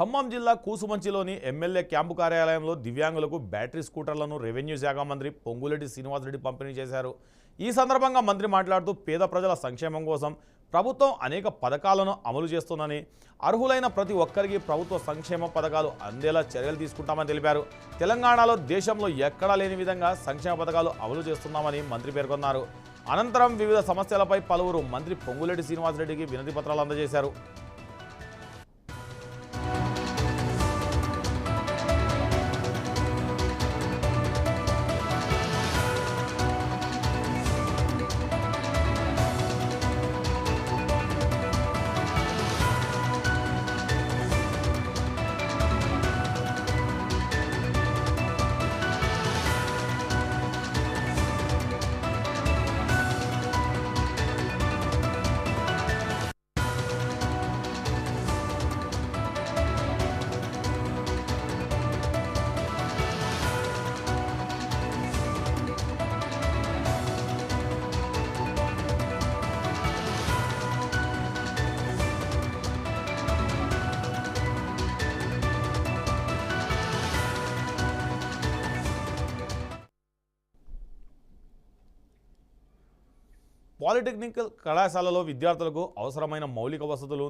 ఖమ్మం జిల్లా కూసుమంచిలోని MLA camp కార్యాలయంలో దివ్యాంగులకు బ్యాటరీ స్కూటర్లను రెవెన్యూ శాఖ మంత్రి పొంగులేటి శ్రీనివాసరెడ్డి పంపిణీ చేశారు. ఈ సందర్భంగా మంత్రి మాట్లాడుతూ పేద ప్రజల సంక్షేమం కోసం ప్రభుత్వం అనేక పథకాలను అమలు చేస్తుందని, అర్హులైన ప్రతి ఒక్కరికి ప్రభుత్వ సంక్షేమ పథకాలు అందేలా చర్యలు తీసుకుంటామని తెలిపారు. తెలంగాణలో దేశంలో ఎక్కడా లేని విధంగా సంక్షేమ పథకాలు అమలు చేస్తున్నామని మంత్రి పేర్కొన్నారు. అనంతరం వివిధ సమస్యలపై పలువురు మంత్రి పొంగులేటి శ్రీనివాసరెడ్డికి వినతి పత్రాలు అందజేశారు. పాలిటెక్నికల్ కళాశాలలో విద్యార్థులకు అవసరమైన మౌలిక వసతులు